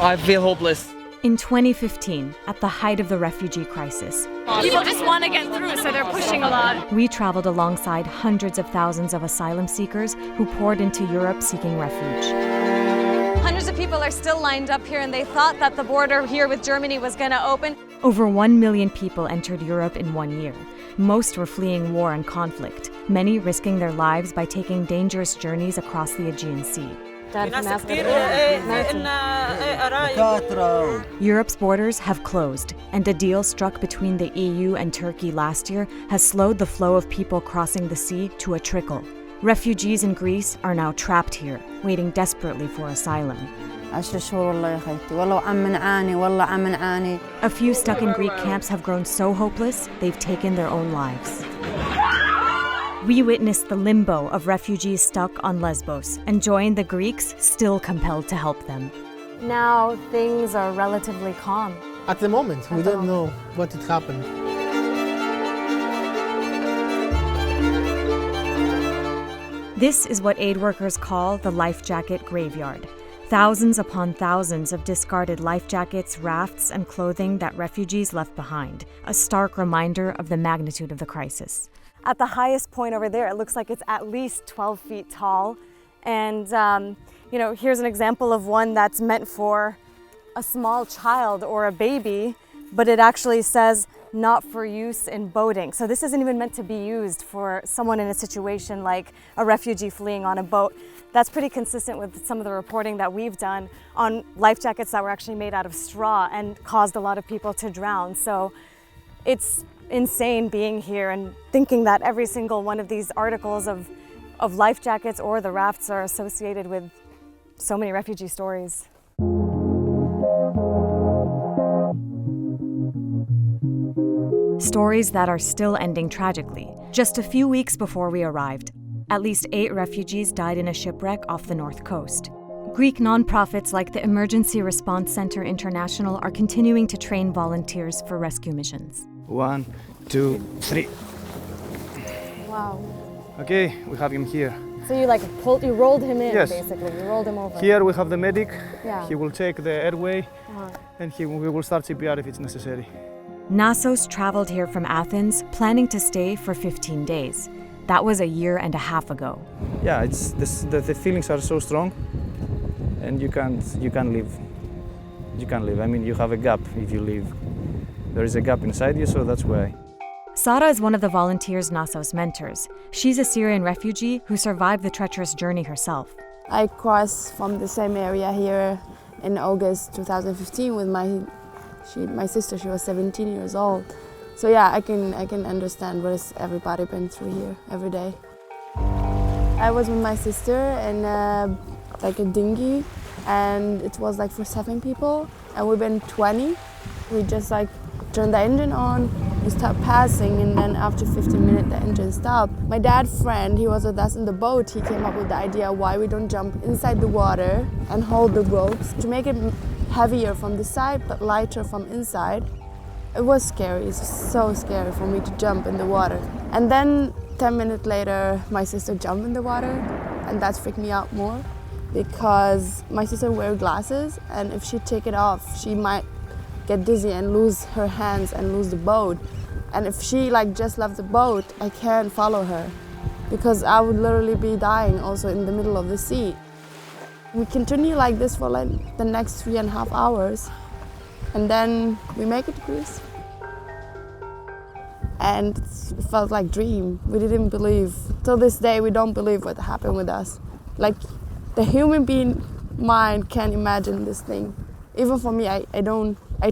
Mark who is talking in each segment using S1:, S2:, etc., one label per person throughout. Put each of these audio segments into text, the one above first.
S1: I feel hopeless.
S2: In 2015, at the height of the refugee crisis,
S3: people just want to get through, so they're pushing a lot.
S2: we traveled alongside hundreds of thousands of asylum seekers who poured into Europe seeking refuge.
S3: Hundreds of people are still lined up here, and they thought that the border here with Germany was going to open.
S2: Over 1 million people entered Europe in 1 year. Most were fleeing war and conflict, many risking their lives by taking dangerous journeys across the Aegean Sea. Europe's borders have closed, and a deal struck between the EU and Turkey last year has slowed the flow of people crossing the sea to a trickle. Refugees in Greece are now trapped here, waiting desperately for asylum. A few stuck in Greek camps have grown so hopeless, they've taken their own lives. We witnessed the limbo of refugees stuck on Lesbos and joined the Greeks still compelled to help them. Now things are relatively calm.
S4: At the moment, we don't know what had happened.
S2: This is what aid workers call the life jacket graveyard. Thousands upon thousands of discarded life jackets, rafts, and clothing that refugees left behind, a stark reminder of the magnitude of the crisis. At the highest point over there, it looks like it's at least 12 feet tall. And, here's an example of one that's meant for a small child or a baby, but it actually says not for use in boating. So this isn't even meant to be used for someone in a situation like a refugee fleeing on a boat. That's pretty consistent with some of the reporting that we've done on life jackets that were actually made out of straw and caused a lot of people to drown. So it's insane being here and thinking that every single one of these articles of life jackets or the rafts are associated with so many refugee stories. Stories that are still ending tragically. Just a few weeks before we arrived, at least 8 refugees died in a shipwreck off the north coast. Greek nonprofits like the Emergency Response Center International are continuing to train volunteers for rescue missions.
S5: 1, 2, 3.
S3: Wow.
S5: Okay, we have him here.
S3: So you rolled him in,
S5: yes.
S3: Basically. You rolled him over.
S5: Here we have the medic.
S3: Yeah.
S5: He will take the airway and we will start CPR if it's necessary.
S2: Nasos traveled here from Athens, planning to stay for 15 days. That was a year and a half ago.
S5: Yeah, the feelings are so strong, and you can't leave. You can't leave. I mean, you have a gap if you leave. There is a gap inside you, so that's why.
S2: Sara is one of the volunteers Nasos mentors. She's a Syrian refugee who survived the treacherous journey herself.
S6: I crossed from the same area here in August 2015 with my sister. She was 17 years old. So yeah, I can understand what has everybody been through here every day. I was with my sister in a dinghy, and it was for 7 people, and we've been 20. We just turned the engine on, we stopped passing, and then after 15 minutes the engine stopped. My dad's friend, he was with us in the boat, he came up with the idea why we don't jump inside the water and hold the ropes to make it heavier from the side but lighter from inside. It was scary, it's so scary for me to jump in the water. And then 10 minutes later, my sister jumped in the water, and that freaked me out more because my sister wears glasses, and if she take it off, she might get dizzy and lose her hands and lose the boat. And if she just left the boat, I can't follow her because I would literally be dying also in the middle of the sea. We continue like this for the next 3.5 hours. And then we make it to Greece. And it felt like a dream. We didn't believe. Till this day, we don't believe what happened with us. The human being mind can't imagine this thing. Even for me, I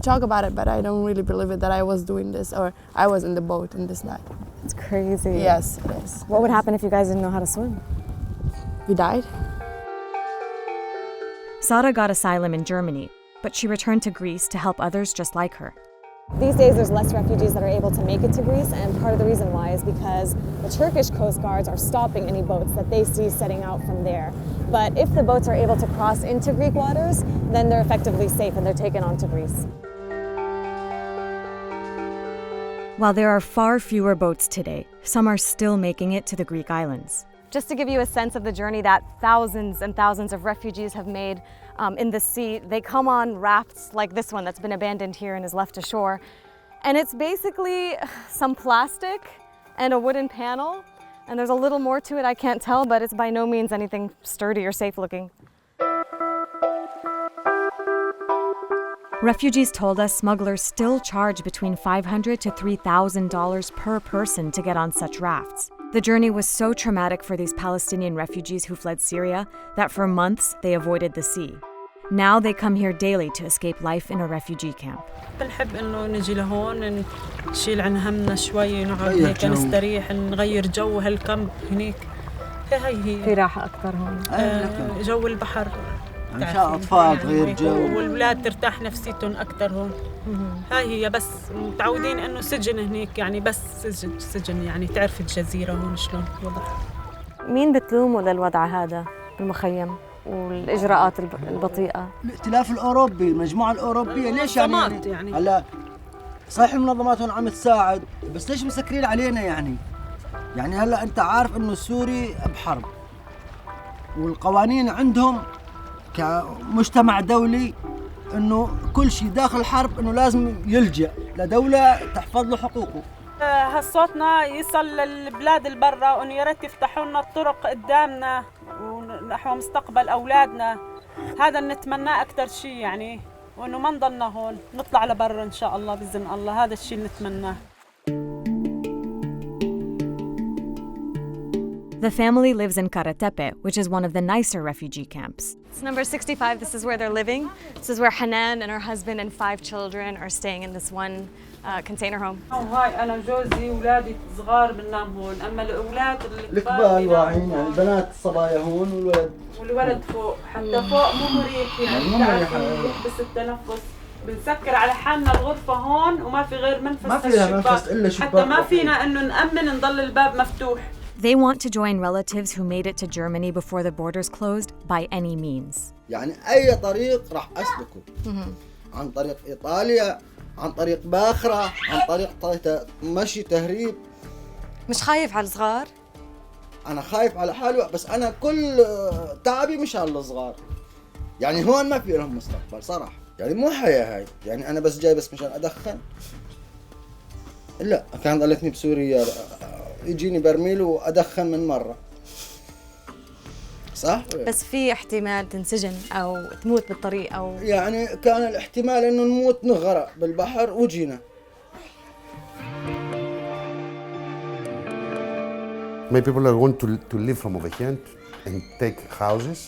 S6: talk about it, but I don't really believe it that I was doing this or I was in the boat in this night.
S3: It's crazy.
S6: Yes, it is.
S3: What would happen if you guys didn't know how to swim?
S6: We died.
S2: Sara got asylum in Germany, but she returned to Greece to help others just like her.
S3: These days there's less refugees that are able to make it to Greece, and part of the reason why is because the Turkish coast guards are stopping any boats that they see setting out from there. But if the boats are able to cross into Greek waters, then they're effectively safe and they're taken on to Greece.
S2: While there are far fewer boats today, some are still making it to the Greek islands. Just to give you a sense of the journey that thousands and thousands of refugees have made, in the sea. They come on rafts like this one that's been abandoned here and is left ashore. And it's basically some plastic and a wooden panel. And there's a little more to it, I can't tell, but it's by no means anything sturdy or safe looking. Refugees told us smugglers still charge between $500 to $3,000 per person to get on such rafts. The journey was so traumatic for these Palestinian refugees who fled Syria that for months they avoided the sea. Now they come here daily to escape life in a refugee camp.
S1: بنحب إنه نجي لهون نشيل عن همنا شوي نقعد هيك نستريح نغير جو هالكامب هنيك. هي
S2: في راحة أكثر هون.
S1: جو البحر.
S7: عشان أطفال تغير جو.
S1: والولاد ترتاح نفسيتهم أكثر هون. هاي هي بس متعودين إنه سجن هنيك يعني بس سجن يعني تعرف الجزيرة هون شلون وضعها.
S2: مين بتلومه للوضع هذا بالمخيم والإجراءات البطيئة؟
S7: الائتلاف الأوروبي، المجموعة الأوروبية، ليش يعني هلا صحيح المنظمات هون عم تساعد بس ليش مسكرين علينا يعني هلا أنت عارف إنه السوري بحرب والقوانين عندهم كمجتمع دولي إنه كل شيء داخل الحرب إنه لازم يلجأ لدولة تحفظ له حقوقه.
S1: هالصوتنا يصل للبلاد البرة وإنه يا ريت يفتحوا لنا الطرق قدامنا ونحو مستقبل أولادنا. هذا نتمناه أكثر شيء يعني وإنه ما نضلنا هون نطلع لبرا إن شاء الله بإذن الله. هذا الشيء اللي نتمناه.
S2: The family lives in Karatepe, which is one of the nicer refugee camps. It's number 65. This is where they're living. This is where Hanan and her husband and 5 children are staying in this one container home.
S1: هاي أنا جوزي وولادي صغار بننام هون، أما الأولاد
S7: الكبار واعيين يعني البنات الصبايا هون
S1: والولد فوق، حتى فوق مو مريح يعني بس التنفس. بنسكر على حالنا الغرفة هون وما في غير منفذ
S7: ما فيها منفذ إلا شباك.
S1: حتى ما فينا إنه نأمن نضل الباب مفتوح.
S2: They want to join relatives who made it to Germany before the borders closed by any means.
S7: يعني أي طريق راح أسلكه. عن طريق إيطاليا، عن طريق باخرة، عن طريق مشي تهريب.
S2: مش خايف على الصغار؟
S7: أنا خايف على حالي بس أنا كل تعبي مشان الصغار. يعني هون ما في لهم مستقبل صراحة. يعني مو حياة هاي. يعني أنا بس جاي بس مشان أدخن. لا كان ضلتني بسوريا يجيني برميل وأدخن من مرة. صح؟
S2: بس في احتمال تنسجن أو تموت بالطريق أو
S7: يعني كان الاحتمال إنه نموت نغرق بالبحر وجينا.
S8: My people are going to live from over here and take houses,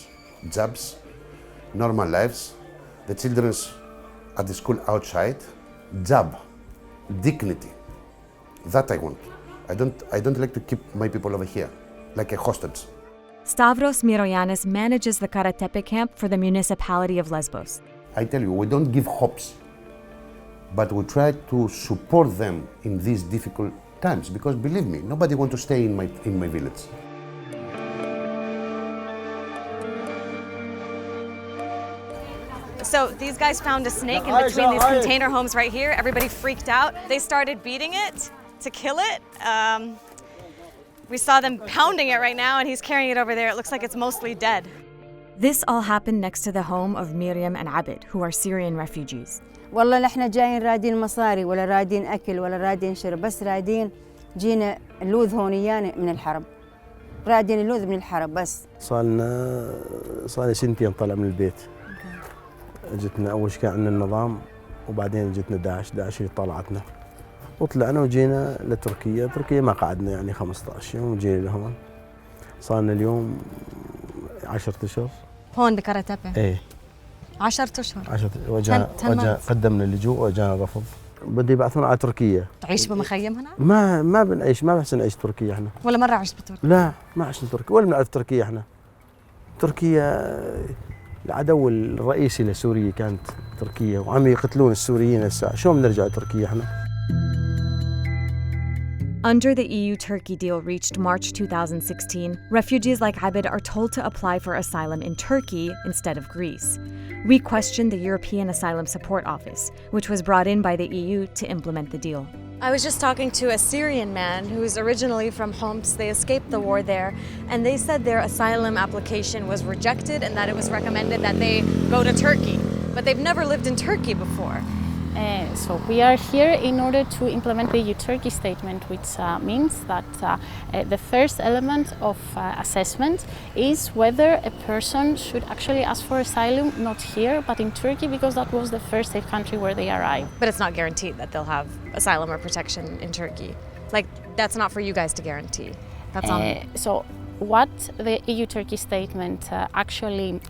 S8: jobs, normal lives. The children's at the school outside, job, dignity. That I want. I don't like to keep my people over here like a hostage.
S2: Stavros Miroyanis manages the Karatepe camp for the municipality of Lesbos.
S8: I tell you, we don't give hopes, but we try to support them in these difficult times because believe me, nobody wants to stay in my village.
S2: So these guys found a snake in between these container homes right here. Everybody freaked out. They started beating it to kill it. We saw them pounding it right now and he's carrying it over there. It looks like it's mostly dead. This all happened next to the home of Miriam and Abid, who are Syrian refugees.
S9: والله نحن جايين رادين مصاري ولا رادين أكل ولا رادين شرب بس رادين جينا اللوذ هونيان من الحرب. رادين اللوذ من الحرب بس.
S10: صار سنتين طلع من البيت. جتنا أول شيء كان عندنا النظام وبعدين جتنا داعش طلعتنا. وطلعنا وجينا لتركيا. تركيا ما قعدنا يعني 15 يوم وجينا لهون. صارنا اليوم 10 أشهر.
S2: هون بكاراتيبي؟
S10: إيه.
S2: 10 أشهر.
S10: 10 وجا قدمنا اللجوء وجانا رفض. بدي يبعثونا على تركيا.
S2: تعيش بمخيم هنا؟
S10: ما بنعيش ما بحسن نعيش تركيا احنا.
S2: ولا مرة عشت بتركيا؟
S10: لا ما عشنا تركيا ولا بنعرف تركيا احنا. تركيا العدو الرئيسي لسوريا كانت تركيا وعم يقتلون السوريين هسه، شلون بنرجع تركيا احنا؟
S2: Under the EU-Turkey deal reached March 2016, refugees like Abid are told to apply for asylum in Turkey instead of Greece. We questioned the European Asylum Support Office, which was brought in by the EU to implement the deal. I was just talking to a Syrian man who's originally from Homs. They escaped the war there, and they said their asylum application was rejected and that it was recommended that they go to Turkey. But they've never lived in Turkey before.
S11: So we are here in order to implement the EU-Turkey statement, which means that the first element of assessment is whether a person should actually ask for asylum, not here, but in Turkey, because that was the first safe country where they arrived.
S2: But it's not guaranteed that they'll have asylum or protection in Turkey. Like, that's not for you guys to guarantee. That's on.
S11: So what the EU-Turkey statement actually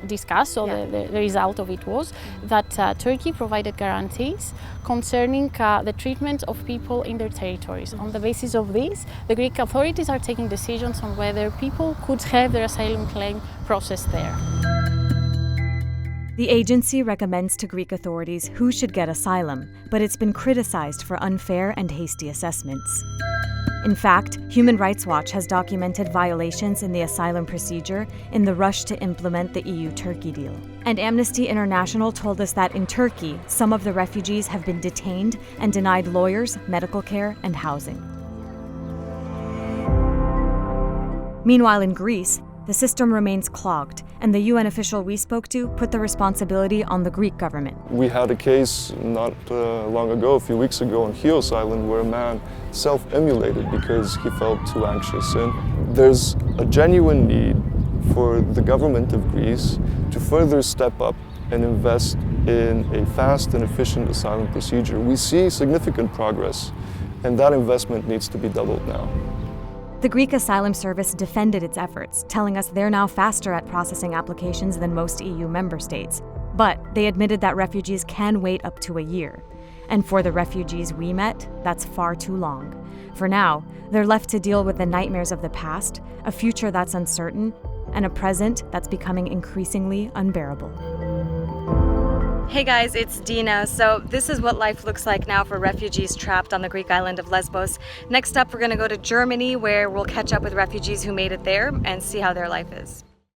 S11: discussed, so the result of it was that Turkey provided guarantees concerning the treatment of people in their territories. On the basis of this, the Greek authorities are taking decisions on whether people could have their asylum claim processed there.
S2: The agency recommends to Greek authorities who should get asylum, but it's been criticized for unfair and hasty assessments. In fact, Human Rights Watch has documented violations in the asylum procedure in the rush to implement the EU-Turkey deal. And Amnesty International told us that in Turkey, some of the refugees have been detained and denied lawyers, medical care, and housing. Meanwhile, in Greece, the system remains clogged, and the UN official we spoke to put the responsibility on the Greek government.
S12: We had a case not long ago, a few weeks ago, on Chios Island, where a man self-immolated because he felt too anxious. And there's a genuine need for the government of Greece to further step up and invest in a fast and efficient asylum procedure. We see significant progress, and that investment needs to be doubled now.
S2: The Greek Asylum Service defended its efforts, telling us they're now faster at processing applications than most EU member states. But they admitted that refugees can wait up to a year. And for the refugees we met, that's far too long. For now, they're left to deal with the nightmares of the past, a future that's uncertain, and a present that's becoming increasingly unbearable. Hey guys, it's Dena. So this is what life looks like now for refugees trapped on the Greek island of Lesbos. Next up, we're going to go to Germany, where we'll catch up with refugees who made it there and see how their life is.